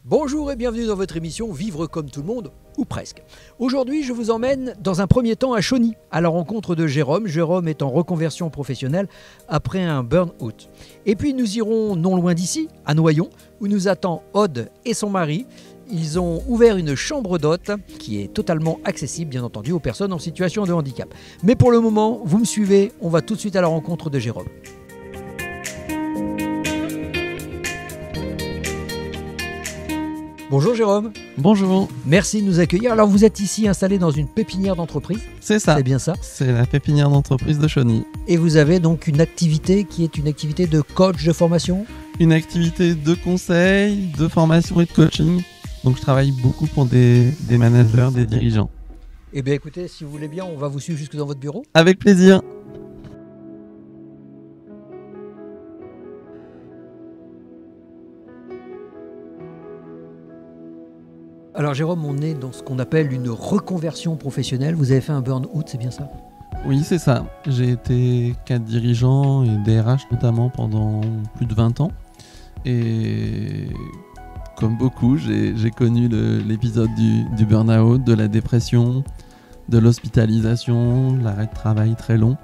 Bonjour et bienvenue dans votre émission Vivre comme tout le monde, ou presque. Aujourd'hui, je vous emmène dans un premier temps à Chauny, à la rencontre de Jérôme. Jérôme est en reconversion professionnelle après un burn-out. Et puis nous irons non loin d'ici, à Noyon, où nous attend Aude et son mari. Ils ont ouvert une chambre d'hôte qui est totalement accessible, bien entendu, aux personnes en situation de handicap. Mais pour le moment, vous me suivez, on va tout de suite à la rencontre de Jérôme. Bonjour Jérôme. Bonjour. Merci de nous accueillir. Alors vous êtes ici installé dans une pépinière d'entreprise. C'est ça. C'est bien ça. C'est la pépinière d'entreprise de Chauny. Et vous avez donc une activité qui est une activité de coach de formation. Une activité de conseil, de formation et de coaching. Donc je travaille beaucoup pour des managers, des dirigeants. Eh bien écoutez, si vous voulez bien, on va vous suivre jusque dans votre bureau. Avec plaisir. Alors Jérôme, on est dans ce qu'on appelle une reconversion professionnelle. Vous avez fait un burn-out, c'est bien ça? Oui, c'est ça. J'ai été cadre dirigeant et DRH notamment pendant plus de 20 ans. Et comme beaucoup, j'ai connu l'épisode du burn-out, de la dépression, de l'hospitalisation, de l'arrêt de travail très long,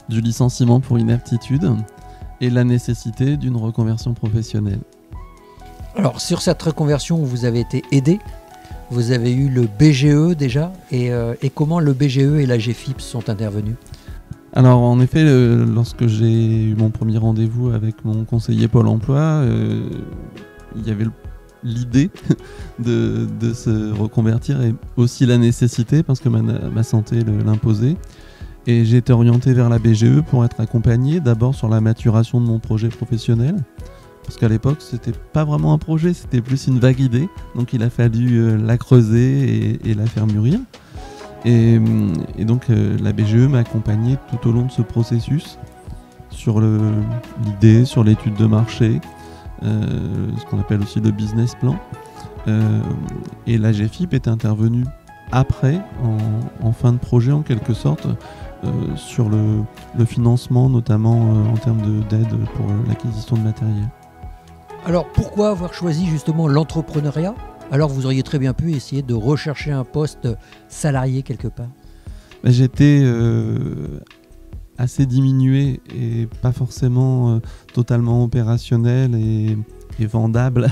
du licenciement pour inaptitude et la nécessité d'une reconversion professionnelle. Alors sur cette reconversion, vous avez été aidé. Vous avez eu le BGE déjà, et comment le BGE et la GFIP sont intervenus? Alors en effet, lorsque j'ai eu mon premier rendez-vous avec mon conseiller Pôle emploi, il y avait l'idée de se reconvertir et aussi la nécessité parce que ma santé l'imposait. Et j'ai été orienté vers la BGE pour être accompagné d'abord sur la maturation de mon projet professionnel. Parce qu'à l'époque, c'était pas vraiment un projet, c'était plus une vague idée. Donc il a fallu la creuser et la faire mûrir. Et donc la BGE m'a accompagné tout au long de ce processus sur l'idée, sur l'étude de marché, ce qu'on appelle aussi le business plan. Et la GFIP est intervenue après, en fin de projet en quelque sorte, sur le financement, notamment en termes d'aide pour l'acquisition de matériel. Alors pourquoi avoir choisi justement l'entrepreneuriat alors que vous auriez très bien pu essayer de rechercher un poste salarié quelque part? J'étais assez diminué et pas forcément totalement opérationnel et vendable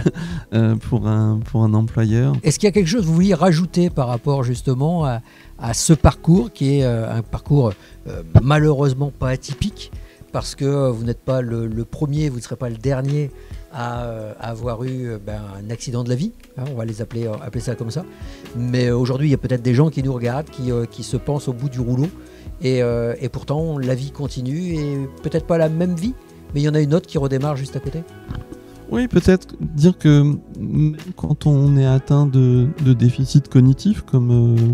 pour un employeur. Est-ce qu'il y a quelque chose que vous vouliez rajouter par rapport justement à ce parcours qui est un parcours malheureusement pas atypique parce que vous n'êtes pas le premier, vous ne serez pas le dernier à avoir eu un accident de la vie, hein, on va appeler ça comme ça. Mais aujourd'hui, il y a peut-être des gens qui nous regardent, qui se pensent au bout du rouleau. Et pourtant, la vie continue et peut-être pas la même vie, mais il y en a une autre qui redémarre juste à côté. Oui, peut-être dire que quand on est atteint de déficit cognitif, comme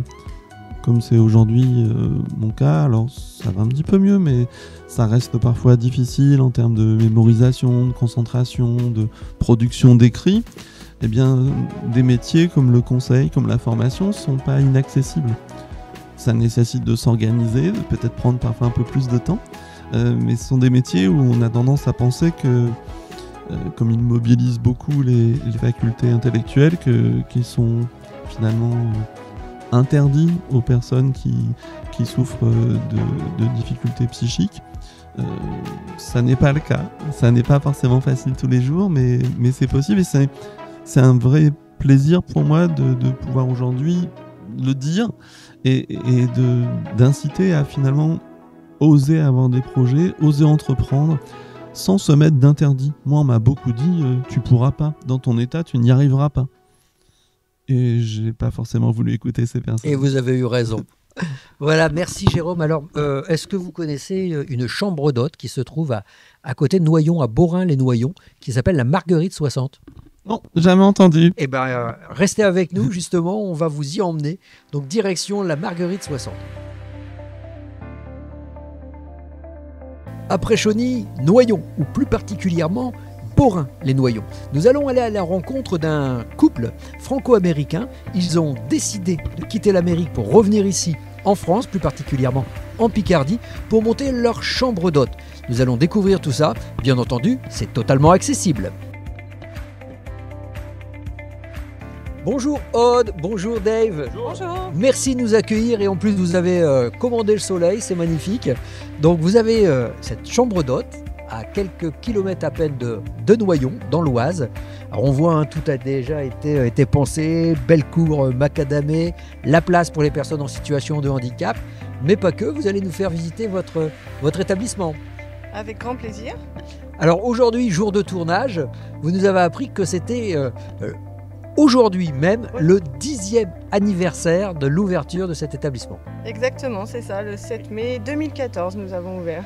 c'est aujourd'hui mon cas, alors ça va un petit peu mieux, mais ça reste parfois difficile en termes de mémorisation, de concentration, de production d'écrits. Eh bien, des métiers comme le conseil, comme la formation, ne sont pas inaccessibles. Ça nécessite de s'organiser, de peut-être prendre parfois un peu plus de temps, mais ce sont des métiers où on a tendance à penser que, comme ils mobilisent beaucoup les facultés intellectuelles, qu'ils sont finalement interdit aux personnes qui souffrent de difficultés psychiques. Ça n'est pas le cas. Ça n'est pas forcément facile tous les jours, mais c'est possible et c'est un vrai plaisir pour moi de pouvoir aujourd'hui le dire et d'inciter à finalement oser avoir des projets, oser entreprendre sans se mettre d'interdit. Moi, on m'a beaucoup dit tu pourras pas. Dans ton état, tu n'y arriveras pas. Et j'ai pas forcément voulu écouter ces personnes. Et vous avez eu raison. Voilà, merci Jérôme. Alors, est-ce que vous connaissez une chambre d'hôte qui se trouve à côté de Noyon, à Beaurain-les-Noyons, qui s'appelle la Marguerite 60? Non, jamais entendu. Eh bien, restez avec nous, justement, on va vous y emmener. Donc, direction la Marguerite 60. Après Chauny, Noyon, ou plus particulièrement Beaurain-les-Noyons. Nous allons aller à la rencontre d'un couple franco-américain. Ils ont décidé de quitter l'Amérique pour revenir ici, en France, plus particulièrement en Picardie, pour monter leur chambre d'hôte. Nous allons découvrir tout ça. Bien entendu, c'est totalement accessible. Bonjour Aude, bonjour Dave. Bonjour. Merci de nous accueillir et en plus vous avez commandé le soleil, c'est magnifique. Donc vous avez cette chambre d'hôte à quelques kilomètres à peine de Noyon, dans l'Oise. Alors on voit, tout a déjà été pensé, belle cour macadamée, la place pour les personnes en situation de handicap, mais pas que, vous allez nous faire visiter votre établissement. Avec grand plaisir. Alors aujourd'hui, jour de tournage, vous nous avez appris que c'était aujourd'hui même le 10e anniversaire de l'ouverture de cet établissement. Exactement, c'est ça, le 7 mai 2014 nous avons ouvert.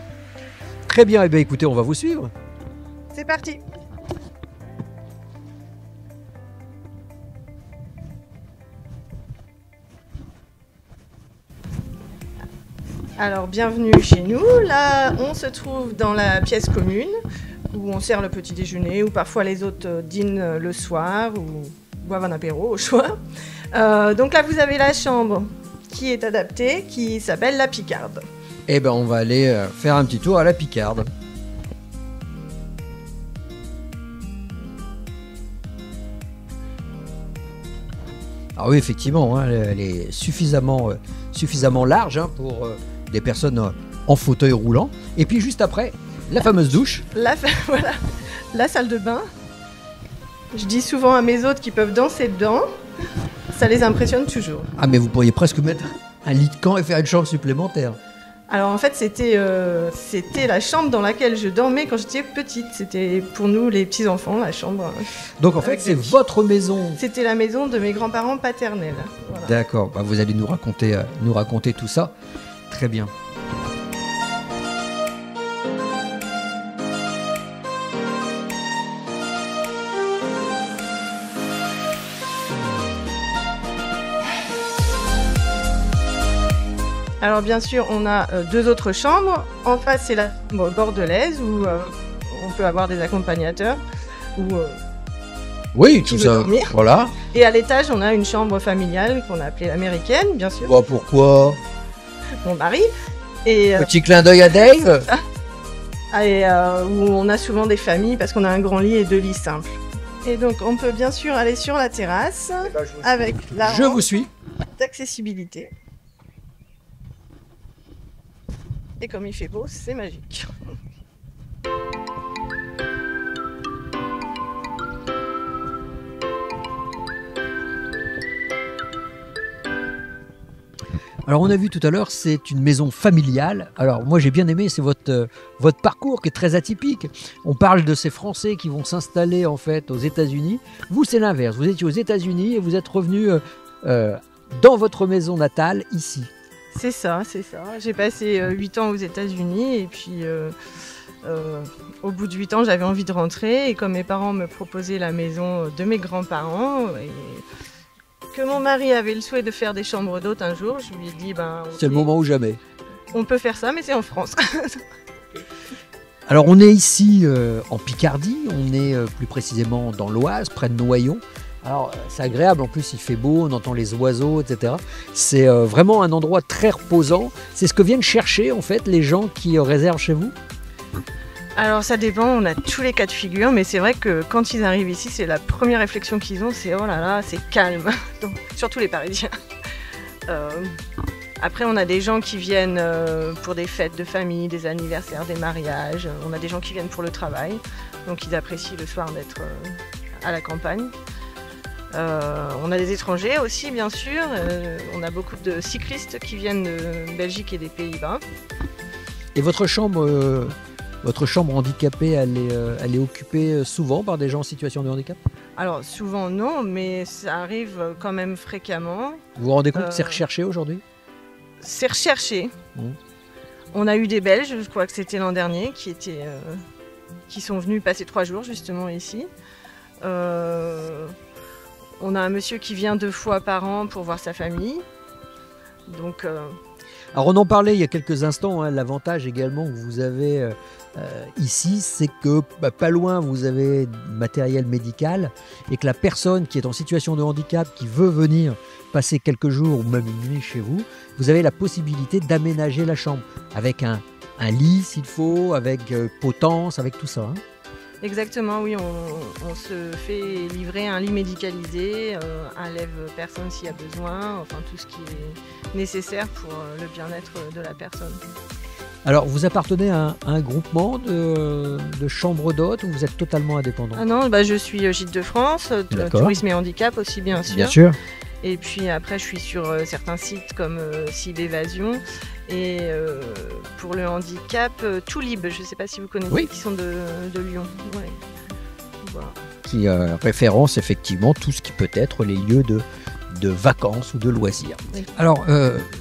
Très bien, eh bien écoutez, on va vous suivre. C'est parti. Alors bienvenue chez nous, là on se trouve dans la pièce commune où on sert le petit déjeuner, où parfois les hôtes dînent le soir ou boivent un apéro au choix. Donc là vous avez la chambre qui est adaptée, qui s'appelle la Picarde. Eh bien on va aller faire un petit tour à la Picarde. Ah oui, effectivement, elle est suffisamment large pour des personnes en fauteuil roulant. Et puis juste après, la fameuse douche. Voilà, la salle de bain. Je dis souvent à mes hôtes qu'ils peuvent danser dedans. Ça les impressionne toujours. Ah mais vous pourriez presque mettre un lit de camp et faire une chambre supplémentaire. Alors en fait c'était la chambre dans laquelle je dormais quand j'étais petite. C'était pour nous les petits-enfants, la chambre. Donc en fait c'est votre maison. C'était la maison de mes grands-parents paternels. Voilà. D'accord, bah, vous allez nous raconter tout ça. Très bien. Alors bien sûr, on a deux autres chambres. En face, c'est la chambre bordelaise où on peut avoir des accompagnateurs. Oui, tout ça. Dormir. Voilà. Et à l'étage, on a une chambre familiale qu'on a appelée l'américaine, bien sûr. Bah, pourquoi? Mon mari. Et, petit clin d'œil à Dave. Où on a souvent des familles parce qu'on a un grand lit et deux lits simples. Et donc, on peut bien sûr aller sur la terrasse avec la Je vous suis. d'accessibilité. Et comme il fait beau, c'est magique. Alors on a vu tout à l'heure, c'est une maison familiale. Alors moi j'ai bien aimé, c'est votre parcours qui est très atypique. On parle de ces Français qui vont s'installer en fait aux États-Unis. Vous c'est l'inverse, vous étiez aux États-Unis et vous êtes revenu dans votre maison natale ici. C'est ça, c'est ça. J'ai passé 8 ans aux États-Unis et puis au bout de 8 ans, j'avais envie de rentrer. Et comme mes parents me proposaient la maison de mes grands-parents et que mon mari avait le souhait de faire des chambres d'hôtes un jour, je lui ai dit c'est le moment ou jamais. On peut faire ça, mais c'est en France. Alors on est ici en Picardie, on est plus précisément dans l'Oise, près de Noyon. Alors c'est agréable, en plus il fait beau, on entend les oiseaux, etc. C'est vraiment un endroit très reposant. C'est ce que viennent chercher en fait les gens qui réservent chez vous? Alors ça dépend, on a tous les cas de figure, mais c'est vrai que quand ils arrivent ici, c'est la première réflexion qu'ils ont, c'est oh là là, c'est calme. Donc, surtout les Parisiens. Après on a des gens qui viennent pour des fêtes de famille, des anniversaires, des mariages. On a des gens qui viennent pour le travail, donc ils apprécient le soir d'être à la campagne. On a des étrangers aussi, bien sûr. On a beaucoup de cyclistes qui viennent de Belgique et des Pays-Bas. Et votre chambre handicapée, elle est occupée souvent par des gens en situation de handicap? Alors souvent non, mais ça arrive quand même fréquemment. Vous vous rendez compte que c'est recherché aujourd'hui? C'est recherché. On a eu des Belges, je crois que c'était l'an dernier, qui sont venus passer 3 jours justement ici. On a un monsieur qui vient 2 fois par an pour voir sa famille. Donc, Alors on en parlait il y a quelques instants, l'avantage également que vous avez ici, c'est que pas loin vous avez matériel médical et que la personne qui est en situation de handicap, qui veut venir passer quelques jours ou même une nuit chez vous, vous avez la possibilité d'aménager la chambre avec un lit s'il faut, avec potence, avec tout ça. Exactement, oui, on se fait livrer un lit médicalisé, un lève-personne s'il y a besoin, enfin tout ce qui est nécessaire pour le bien-être de la personne. Alors, vous appartenez à un groupement de chambres d'hôtes ou vous êtes totalement indépendant? Ah non, je suis Gîtes de France, Tourisme et Handicap aussi bien sûr. Bien sûr. Et puis après, je suis sur certains sites comme Site Évasion. Et pour le handicap, Tout Libre, je ne sais pas si vous connaissez, oui. Qui sont de Lyon. Ouais. Voilà. Qui référence effectivement tout ce qui peut être les lieux de vacances ou de loisirs. Oui. Alors,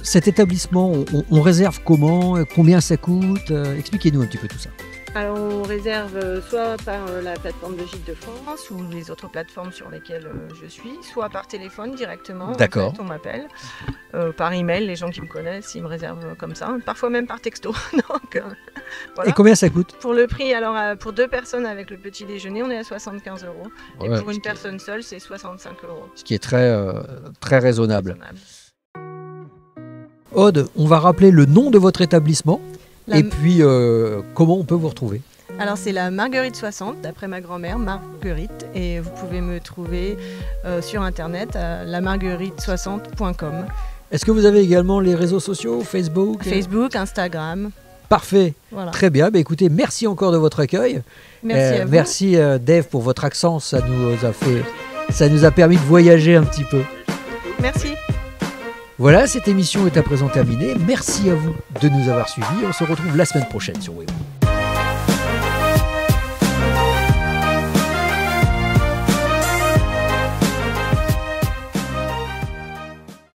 cet établissement, on réserve comment? Combien ça coûte? Expliquez-nous un petit peu tout ça. Alors, on réserve soit par la plateforme de Gîtes de France ou les autres plateformes sur lesquelles je suis, soit par téléphone directement. D'accord. En fait, on m'appelle. Par email, les gens qui me connaissent, ils me réservent comme ça. Parfois même par texto. Donc, voilà. Et combien ça coûte? Pour le prix, alors pour 2 personnes avec le petit déjeuner, on est à 75 €. Ouais, et pour une personne seule, c'est 65 €. Ce qui est très raisonnable. Aude, on va rappeler le nom de votre établissement. Et puis, comment on peut vous retrouver? Alors, c'est la Marguerite 60, d'après ma grand-mère, Marguerite. Et vous pouvez me trouver sur Internet à lamarguerite60.com. Est-ce que vous avez également les réseaux sociaux, Facebook, Instagram. Parfait, voilà. Très bien. Écoutez, merci encore de votre accueil. Merci à vous. Merci Dave pour votre accent, ça nous a permis de voyager un petit peu. Merci. Voilà, cette émission est à présent terminée. Merci à vous de nous avoir suivis. On se retrouve la semaine prochaine sur Weboo.